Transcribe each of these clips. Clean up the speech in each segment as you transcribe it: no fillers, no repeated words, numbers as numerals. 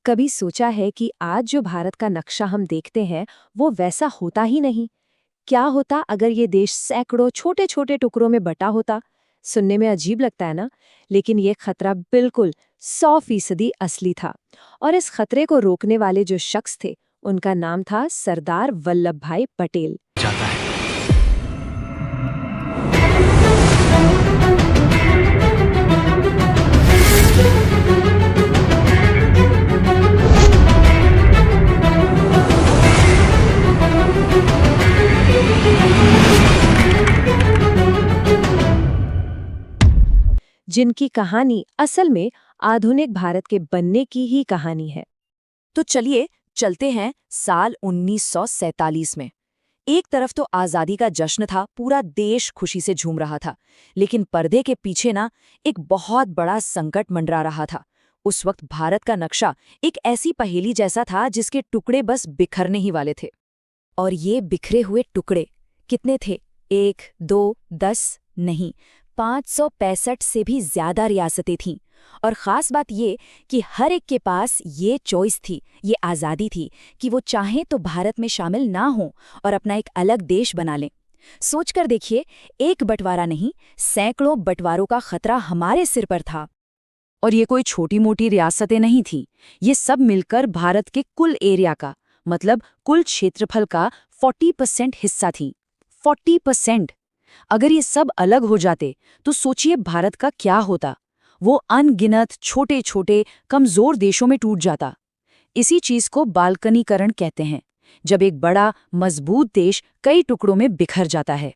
कभी सोचा है कि आज जो भारत का नक्शा हम देखते हैं वो वैसा होता ही नहीं। क्या होता अगर ये देश सैकड़ों छोटे छोटे टुकड़ों में बटा होता। सुनने में अजीब लगता है ना, लेकिन ये खतरा बिल्कुल 100% असली था। और इस खतरे को रोकने वाले जो शख्स थे उनका नाम था सरदार वल्लभ भाई पटेल। जाता है। जिनकी कहानी असल में आधुनिक भारत के बनने की ही कहानी है। तो चलिए चलते हैं साल 1947 में। एक तरफ तो आज़ादी का जश्न था, पूरा देश खुशी से झूम रहा था, लेकिन पर्दे के पीछे ना एक बहुत बड़ा संकट मंडरा रहा था। उस वक्त भारत का नक्शा एक ऐसी पहेली जैसा था जिसके टुकड़े बस बिखरने ही वाले थे। और ये बिखरे हुए टुकड़े कितने थे? 1, 2, 10 नहीं, 565 से भी ज्यादा रियासतें थीं। और ख़ास बात ये कि हर एक के पास ये चॉइस थी, ये आज़ादी थी कि वो चाहें तो भारत में शामिल ना हों और अपना एक अलग देश बना लें। सोचकर देखिए, एक बंटवारा नहीं, सैकड़ों बंटवारों का खतरा हमारे सिर पर था। और ये कोई छोटी मोटी रियासतें नहीं थीं, ये सब मिलकर भारत के कुल एरिया का, मतलब कुल क्षेत्रफल का 40% हिस्सा थीं। 40%! अगर ये सब अलग हो जाते तो सोचिए भारत का क्या होता। वो अनगिनत छोटे छोटे कमजोर देशों में टूट जाता। इसी चीज को बाल्कनीकरण कहते हैं, जब एक बड़ा मजबूत देश कई टुकड़ों में बिखर जाता है।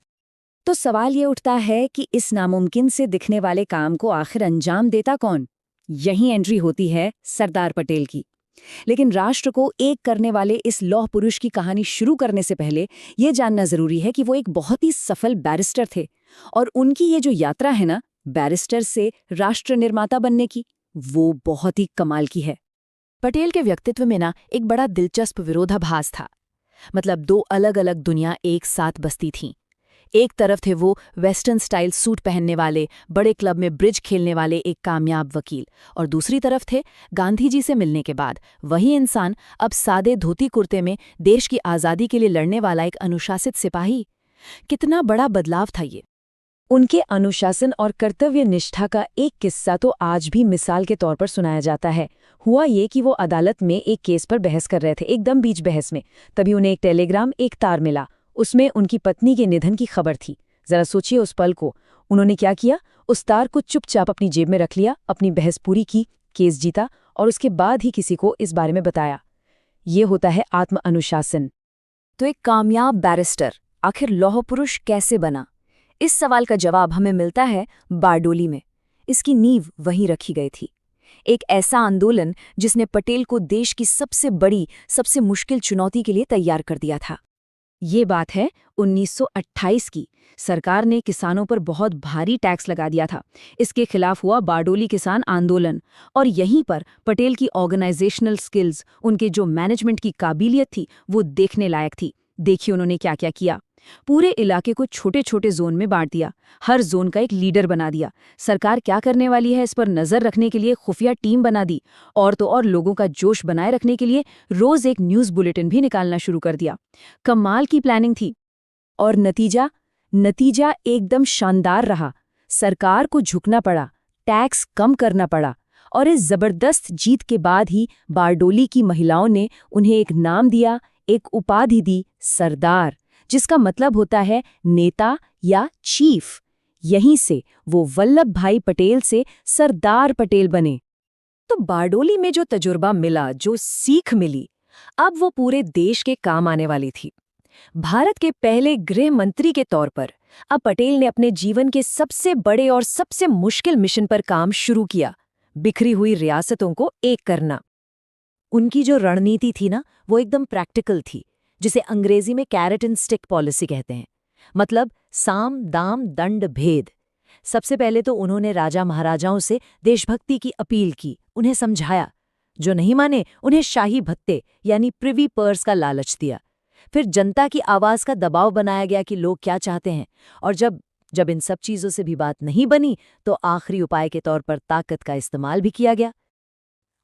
तो सवाल ये उठता है कि इस नामुमकिन से दिखने वाले काम को आखिर अंजाम देता कौन? यहीं एंट्री होती है सरदार पटेल की। लेकिन राष्ट्र को एक करने वाले इस लौह पुरुष की कहानी शुरू करने से पहले ये जानना जरूरी है कि वो एक बहुत ही सफल बैरिस्टर थे। और उनकी ये जो यात्रा है ना, बैरिस्टर से राष्ट्र निर्माता बनने की, वो बहुत ही कमाल की है। पटेल के व्यक्तित्व में ना एक बड़ा दिलचस्प विरोधाभास था। मतलब दो अलग अलग दुनिया एक साथ बसती थीं। एक तरफ थे वो वेस्टर्न स्टाइल सूट पहनने वाले, बड़े क्लब में ब्रिज खेलने वाले एक कामयाब वकील, और दूसरी तरफ थे गांधी जी से मिलने के बाद वही इंसान, अब सादे धोती कुर्ते में देश की आज़ादी के लिए लड़ने वाला एक अनुशासित सिपाही। कितना बड़ा बदलाव था ये। उनके अनुशासन और कर्तव्य निष्ठा का एक किस्सा तो आज भी मिसाल के तौर पर सुनाया जाता है। हुआ ये कि वो अदालत में एक केस पर बहस कर रहे थे, एकदम बीच बहस में। तभी उन्हें एक टेलीग्राम, एक तार मिला। उसमें उनकी पत्नी के निधन की खबर थी। जरा सोचिए उस पल को। उन्होंने क्या किया? उस तार को चुपचाप अपनी जेब में रख लिया, अपनी बहस पूरी की, केस जीता, और उसके बाद ही किसी को इस बारे में बताया। ये होता है आत्म अनुशासन। तो एक कामयाब बैरिस्टर आखिर लौह पुरुष कैसे बना? इस सवाल का जवाब हमें मिलता है बारडोली में। इसकी नींव वहीं रखी गई थी। एक ऐसा आंदोलन जिसने पटेल को देश की सबसे बड़ी, सबसे मुश्किल चुनौती के लिए तैयार कर दिया था। ये बात है 1928 की। सरकार ने किसानों पर बहुत भारी टैक्स लगा दिया था। इसके खिलाफ हुआ बारडोली किसान आंदोलन। और यहीं पर पटेल की ऑर्गेनाइजेशनल स्किल्स, उनके जो मैनेजमेंट की काबिलियत थी, वो देखने लायक थी। देखिए उन्होंने क्या क्या किया। पूरे इलाके को छोटे छोटे जोन में बांट दिया, हर जोन का एक लीडर बना दिया। सरकार क्या करने वाली है इस पर नजर रखने के लिए खुफिया टीम बना दी। और तो और लोगों का जोश बनाए रखने के लिए रोज एक न्यूज़ बुलेटिन भी निकालना शुरू कर दिया। कमाल की प्लानिंग थी। और नतीजा एकदम शानदार रहा। सरकार को झुकना पड़ा, टैक्स कम करना पड़ा, और इस जबरदस्त जीत के बाद ही बारडोली की महिलाओं ने उन्हें एक नाम दिया, एक उपाधि दी, सरदार, जिसका मतलब होता है नेता या चीफ। यहीं से वो वल्लभ भाई पटेल से सरदार पटेल बने। तो बारडोली में जो तजुर्बा मिला, जो सीख मिली, अब वो पूरे देश के काम आने वाली थी। भारत के पहले गृह मंत्री के तौर पर अब पटेल ने अपने जीवन के सबसे बड़े और सबसे मुश्किल मिशन पर काम शुरू किया, बिखरी हुई रियासतों को एक करना। उनकी जो रणनीति थी ना, वो एकदम प्रैक्टिकल थी, जिसे अंग्रेजी में कैरेट एंड स्टिक पॉलिसी कहते हैं। मतलब साम दाम दंड भेद। सबसे पहले तो उन्होंने राजा महाराजाओं से देशभक्ति की अपील की, उन्हें समझाया। जो नहीं माने उन्हें शाही भत्ते यानी प्रिवी पर्स का लालच दिया। फिर जनता की आवाज का दबाव बनाया गया कि लोग क्या चाहते हैं। और जब इन सब चीजों से भी बात नहीं बनी तो आखिरी उपाय के तौर पर ताकत का इस्तेमाल भी किया गया।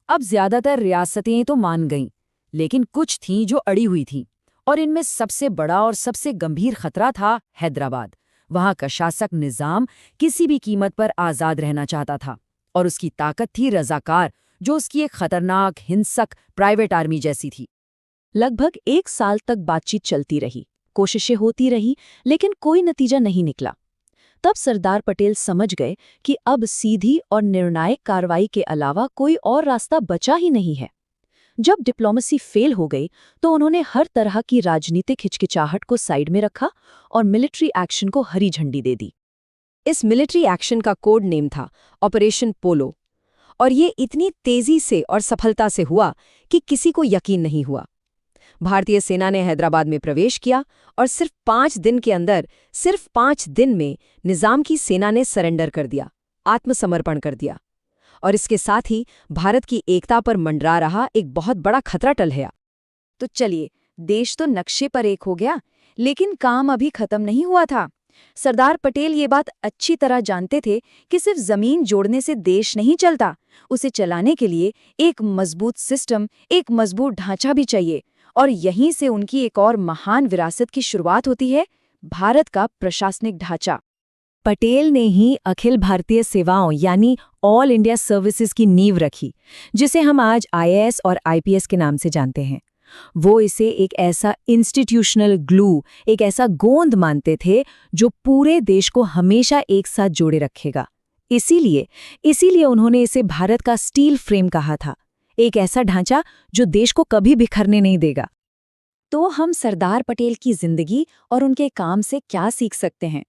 अब ज्यादातर रियासतें तो मान गईं, लेकिन कुछ थीं जो अड़ी हुई थीं, और इनमें सबसे बड़ा और सबसे गंभीर खतरा था हैदराबाद। वहां का शासक निजाम किसी भी कीमत पर आजाद रहना चाहता था, और उसकी ताकत थी रजाकार, जो उसकी एक खतरनाक हिंसक प्राइवेट आर्मी जैसी थी। लगभग 1 साल तक बातचीत चलती रही, कोशिशें होती रही, लेकिन कोई नतीजा नहीं निकला। तब सरदार पटेल समझ गए कि अब सीधी और निर्णायक कार्रवाई के अलावा कोई और रास्ता बचा ही नहीं है। जब डिप्लोमेसी फेल हो गई तो उन्होंने हर तरह की राजनीतिक हिचकिचाहट को साइड में रखा और मिलिट्री एक्शन को हरी झंडी दे दी। इस मिलिट्री एक्शन का कोड नेम था ऑपरेशन पोलो, और ये इतनी तेजी से और सफलता से हुआ कि किसी को यकीन नहीं हुआ। भारतीय सेना ने हैदराबाद में प्रवेश किया और सिर्फ 5 दिन में निजाम की सेना ने सरेंडर कर दिया, आत्मसमर्पण कर दिया। और इसके साथ ही भारत की एकता पर मंडरा रहा एक बहुत बड़ा खतरा टल गया। तो चलिए, देश तो नक्शे पर एक हो गया, लेकिन काम अभी खत्म नहीं हुआ था। सरदार पटेल ये बात अच्छी तरह जानते थे कि सिर्फ जमीन जोड़ने से देश नहीं चलता, उसे चलाने के लिए एक मजबूत सिस्टम, एक मजबूत ढांचा भी चाहिए। और यहीं से उनकी एक और महान विरासत की शुरुआत होती है, भारत का प्रशासनिक ढांचा। पटेल ने ही अखिल भारतीय सेवाओं यानी ऑल इंडिया सर्विसेज की नींव रखी, जिसे हम आज IAS और IPS के नाम से जानते हैं। वो इसे एक ऐसा इंस्टीट्यूशनल ग्लू, एक ऐसा गोंद मानते थे जो पूरे देश को हमेशा एक साथ जोड़े रखेगा। इसीलिए उन्होंने इसे भारत का स्टील फ्रेम कहा था, एक ऐसा ढांचा जो देश को कभी बिखरने नहीं देगा। तो हम सरदार पटेल की जिंदगी और उनके काम से क्या सीख सकते हैं?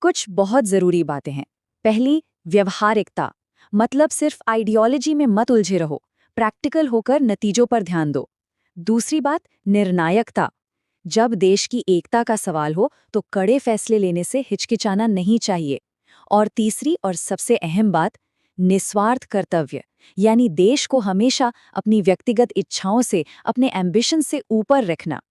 कुछ बहुत जरूरी बातें हैं। पहली, व्यवहारिकता, मतलब सिर्फ आइडियोलॉजी में मत उलझे रहो, प्रैक्टिकल होकर नतीजों पर ध्यान दो। दूसरी बात, निर्णायकता, जब देश की एकता का सवाल हो तो कड़े फैसले लेने से हिचकिचाना नहीं चाहिए। और तीसरी और सबसे अहम बात, निस्वार्थ कर्तव्य, यानी देश को हमेशा अपनी व्यक्तिगत इच्छाओं से, अपने एम्बिशन से ऊपर रखना।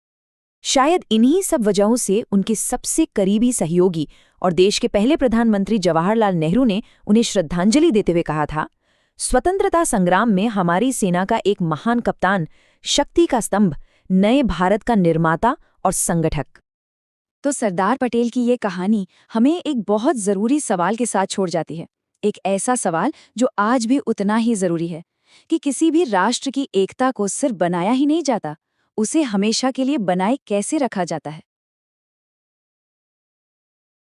शायद इन्हीं सब वजहों से उनके सबसे करीबी सहयोगी और देश के पहले प्रधानमंत्री जवाहरलाल नेहरू ने उन्हें श्रद्धांजलि देते हुए कहा था, स्वतंत्रता संग्राम में हमारी सेना का एक महान कप्तान, शक्ति का स्तंभ, नए भारत का निर्माता और संगठक। तो सरदार पटेल की ये कहानी हमें एक बहुत जरूरी सवाल के साथ छोड़ जाती है, एक ऐसा सवाल जो आज भी उतना ही जरूरी है कि किसी भी राष्ट्र की एकता को सिर्फ बनाया ही नहीं जाता, उसे हमेशा के लिए बनाए कैसे रखा जाता है।